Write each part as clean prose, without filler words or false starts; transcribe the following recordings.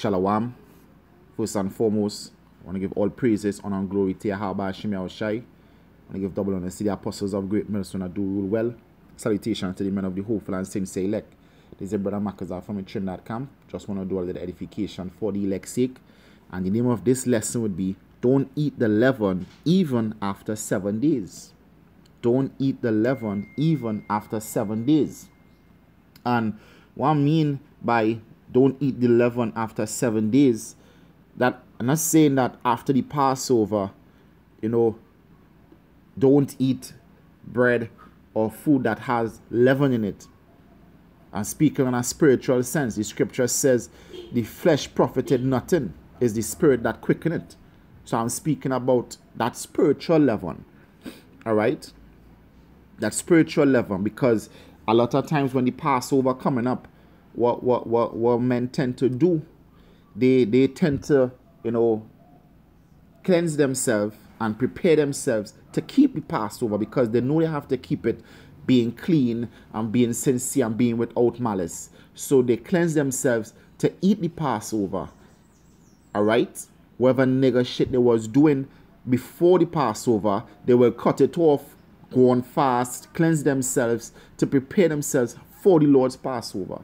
Shalom. First and foremost, I want to give all praises, honor, and glory to Yahweh Shemi Shai. I want to give double honor to the apostles of great ministry that do rule well. Salutation to the men of the hopeful and sincere elect. This is Brother Makazar from the Trinidad camp. Just want to do a little edification for the elect's sake. And the name of this lesson would be, don't eat the leaven even after 7 days. Don't eat the leaven even after 7 days. And what I mean by don't eat the leaven after 7 days, that I'm not saying that after the Passover, don't eat bread or food that has leaven in it. And speaking in a spiritual sense, the scripture says the flesh profited nothing, is the spirit that quickeneth it. So I'm speaking about that spiritual leaven. All right? That spiritual leaven, because a lot of times when the Passover coming up, what men tend to do, they tend to, cleanse themselves and prepare themselves to keep the Passover, because they know they have to keep it being clean and being sincere and being without malice. So they cleanse themselves to eat the Passover. All right? Whatever nigger shit they was doing before the Passover, they will cut it off, go on fast, cleanse themselves to prepare themselves for the Lord's Passover.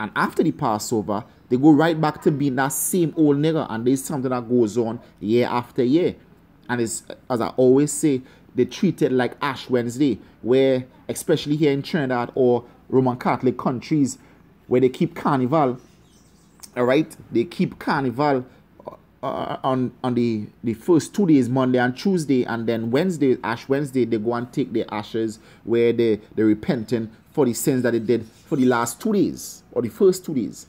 And after the Passover, they go right back to being that same old nigger, and there's something that goes on year after year. And it's, as I always say, they treat it like Ash Wednesday, where, especially here in Trinidad or Roman Catholic countries, where they keep carnival, all right? They keep carnival on the first 2 days, Monday and Tuesday, and then Wednesday, Ash Wednesday, they go and take their ashes, where they're repenting for the sins that they did for the last 2 days, or the first 2 days.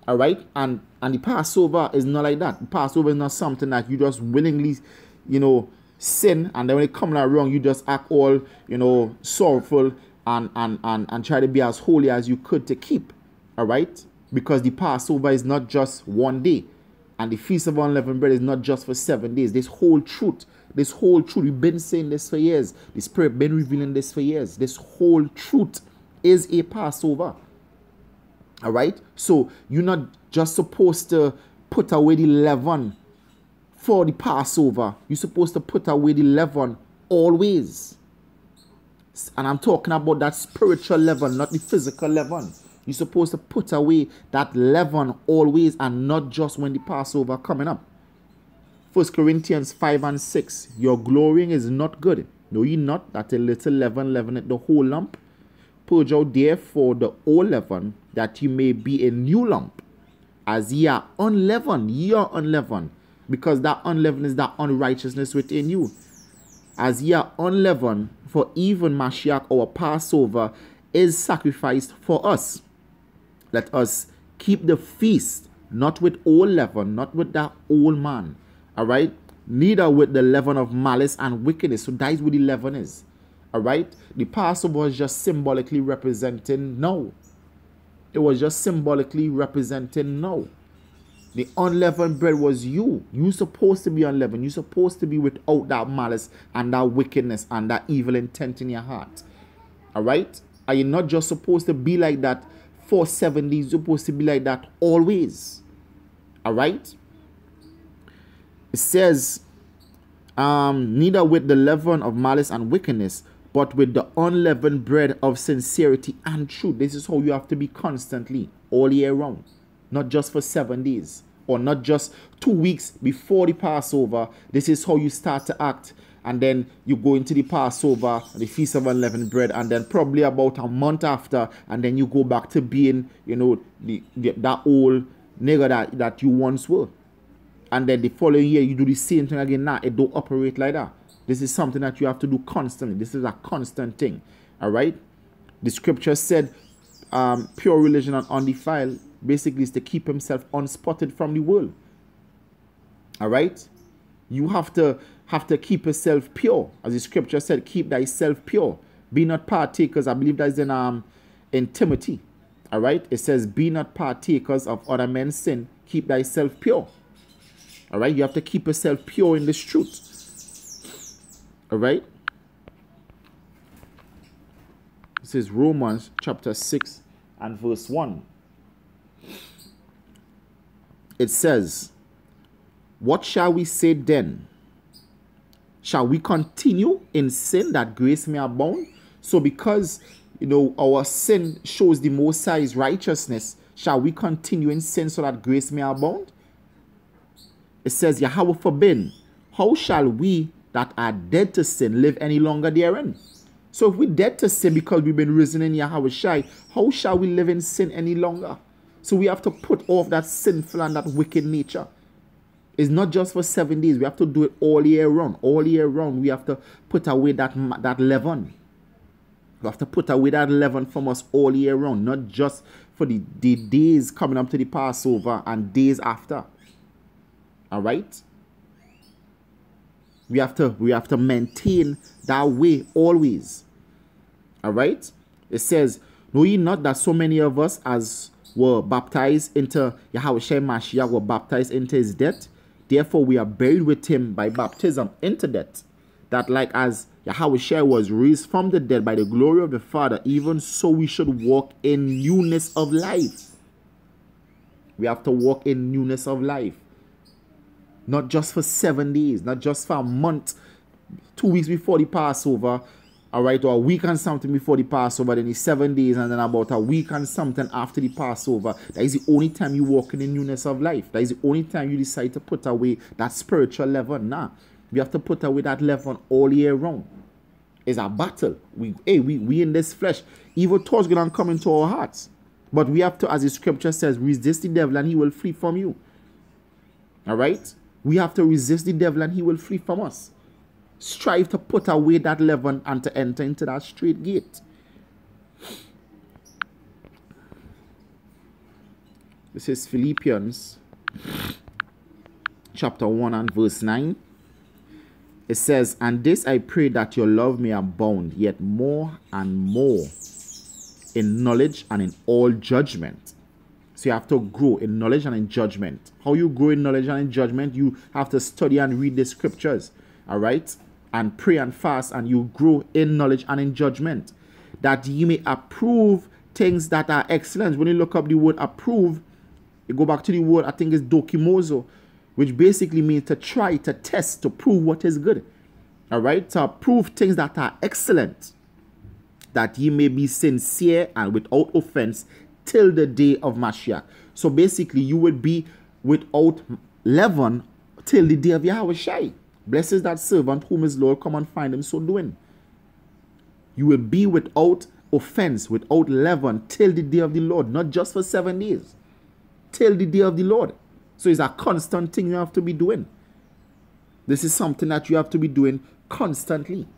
All right? And the Passover is not like that. The Passover is not something that you just willingly, sin, and then when it comes out wrong, you just act all, sorrowful and try to be as holy as you could to keep. All right? Because the Passover is not just 1 day. And the Feast of Unleavened Bread is not just for 7 days. This whole truth, we've been saying this for years. The Spirit been revealing this for years. This whole truth is a Passover. All right? So you're not just supposed to put away the leaven for the Passover. You're supposed to put away the leaven always. And I'm talking about that spiritual leaven, not the physical leaven. You're supposed to put away that leaven always, and not just when the Passover coming up. 1 Corinthians 5 and 6. Your glorying is not good. Know ye not that a little leaven leaveneth the whole lump? Purge out therefore the old leaven, that ye may be a new lump. As ye are unleavened, ye are unleavened, because that unleavened is that unrighteousness within you. As ye are unleavened, for even Mashiach, our Passover, is sacrificed for us. Let us keep the feast, not with old leaven, not with that old man. All right? Neither with the leaven of malice and wickedness. So that is what the leaven is. All right? The Passover is just symbolically representing no. It was just symbolically representing no. The unleavened bread was you. You're supposed to be unleavened. You're supposed to be without that malice and that wickedness and that evil intent in your heart. All right? Are you not just supposed to be like that for 7 days? You're supposed to be like that always. All right? It says, neither with the leaven of malice and wickedness, but with the unleavened bread of sincerity and truth. This is how you have to be constantly, all year round. Not just for 7 days, or not just 2 weeks before the Passover. This is how you start to act. And then you go into the Passover, the Feast of Unleavened Bread, and then probably about a month after, and then you go back to being, that old nigger that you once were. And then the following year, you do the same thing again. Now, it don't operate like that. This is something that you have to do constantly. This is a constant thing. All right? The scripture said, pure religion and undefiled, basically is to keep himself unspotted from the world. All right? You have to keep yourself pure. As the scripture said, keep thyself pure. Be not partakers. I believe that is in Timothy. All right? It says, be not partakers of other men's sin. Keep thyself pure. All right? You have to keep yourself pure in this truth. All right? This is Romans chapter 6 and verse 1. it says, what shall we say then? Shall we continue in sin that grace may abound? So because, our sin shows the Most High's righteousness, shall we continue in sin so that grace may abound? It says, Yahweh forbid. How shall we that are dead to sin live any longer therein? So if we're dead to sin because we've been risen in Yahweh Shai, how shall we live in sin any longer? So we have to put off that sinful and that wicked nature. It's not just for 7 days. We have to do it all year round. All year round, we have to put away that leaven. We have to put away that leaven from us all year round, not just for the days coming up to the Passover and days after. All right? We have to maintain that way always. All right? It says, know ye not that so many of us as were baptized into Yahweh Shai Mashiach were baptized into his death? Therefore, we are buried with him by baptism into death, that like as Yahweh Shai was raised from the dead by the glory of the Father, even so we should walk in newness of life. We have to walk in newness of life. Not just for 7 days, not just for a month, 2 weeks before the Passover, all right, or a week and something before the Passover, then it's 7 days, and then about a week and something after the Passover. That is the only time you walk in the newness of life. That is the only time you decide to put away that spiritual leaven. Nah, we have to put away that leaven all year round. It's a battle. We in this flesh. Evil thoughts going to come into our hearts. But we have to, as the scripture says, resist the devil and he will flee from you. All right? We have to resist the devil and he will flee from us. Strive to put away that leaven and to enter into that straight gate. This is Philippians Chapter 1 and verse 9. It says, and this I pray that your love may abound yet more and more in knowledge and in all judgment. So you have to grow in knowledge and in judgment. How you grow in knowledge and in judgment? You have to study and read the scriptures. All right? And pray and fast, and you grow in knowledge and in judgment, that ye may approve things that are excellent. When you look up the word approve, you go back to the word, I think it's dokimozo, which basically means to try, to test, to prove what is good. All right? To approve things that are excellent, that ye may be sincere and without offense till the day of Mashiach. So basically, you would be without leaven till the day of Yahweh Shai. Blessed is that servant whom his Lord come and find him so doing. You will be without offense, without leaven, till the day of the Lord. Not just for 7 days. Till the day of the Lord. So it's a constant thing you have to be doing. This is something that you have to be doing constantly.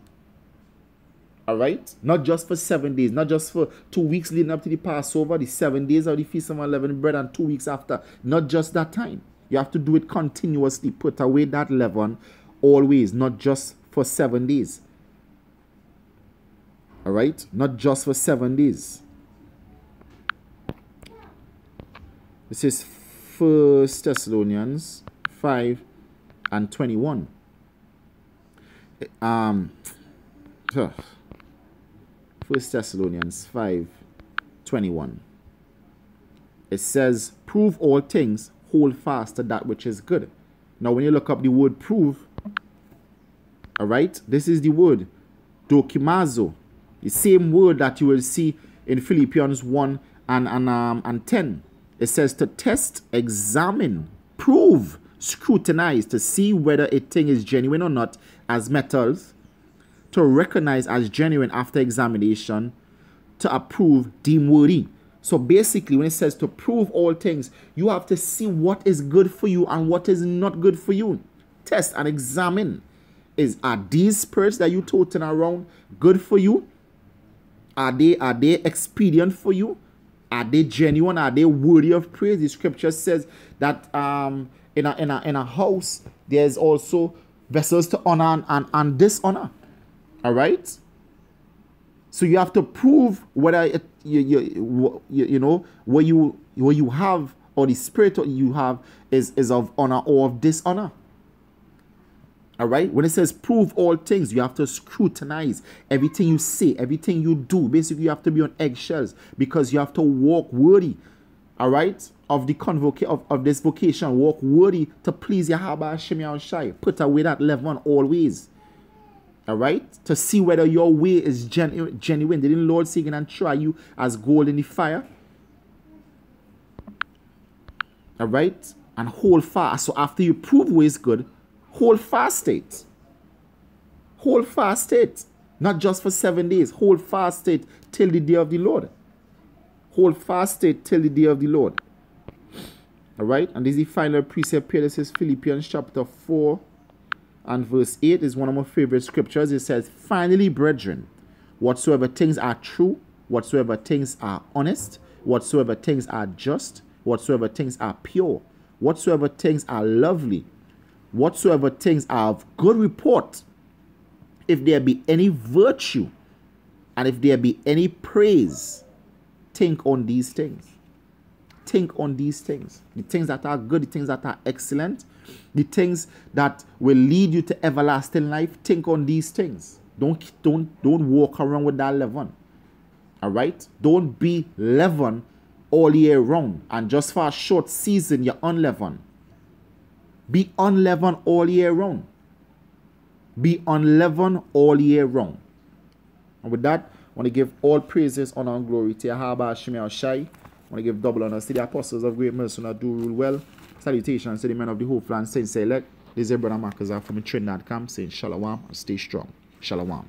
Alright? Not just for 7 days. Not just for 2 weeks leading up to the Passover, the 7 days of the Feast of Unleavened Bread, and 2 weeks after. Not just that time. You have to do it continuously. Put away that leaven always, not just for 7 days. All right? Not just for 7 days. This is 1 Thessalonians 5 and 21. 1 Thessalonians 5, 21. It says, prove all things, hold fast to that which is good. Now, when you look up the word prove, all right, this is the word dokimazo, the same word that you will see in Philippians 1 and 10. It says to test, examine, prove, scrutinize to see whether a thing is genuine or not as metals, to recognize as genuine after examination, to approve, deem worthy. So basically, when it says to prove all things, you have to see what is good for you and what is not good for you. Test and examine. Are these spirits that you toting around good for you? Are they expedient for you? Are they genuine? Are they worthy of praise? The scripture says that in a house there's also vessels to honor and dishonor. All right. So you have to prove whether you know what you have, or the spirit you have is of honor or of dishonor. All right. When it says prove all things, you have to scrutinize everything you say, everything you do. Basically, you have to be on eggshells because you have to walk worthy. all right, of the of this vocation, walk worthy to please Yahweh Hashem Yahushai. Put away that leaven always. All right, to see whether your way is genuine. Didn't the Lord say and try you as gold in the fire? All right, and hold fast. So after you prove way is good, hold fast it. Hold fast it. Not just for 7 days. Hold fast it till the day of the Lord. Hold fast it till the day of the Lord. All right, and this is the final precept here. This is Philippians chapter 4 and verse 8 is one of my favorite scriptures. It says, finally, brethren, whatsoever things are true, whatsoever things are honest, whatsoever things are just, whatsoever things are pure, whatsoever things are lovely, whatsoever things are of good report, if there be any virtue, and if there be any praise, think on these things. Think on these things. The things that are good, the things that are excellent, the things that will lead you to everlasting life. Think on these things. Don't walk around with that leaven. All right? Don't be leaven all year round, and just for a short season you're unleavened. Be unleavened all year round. Be unleavened all year round. And with that, I want to give all praises, honor, and glory to Yahweh Hashem Yahushai. I want to give double honors to the apostles of great mercy who do rule well. Salutations to the men of the Hopeful and Saints elect. This is your brother Marcus from the Trinidad camp saying Shalom and stay strong. Shalom.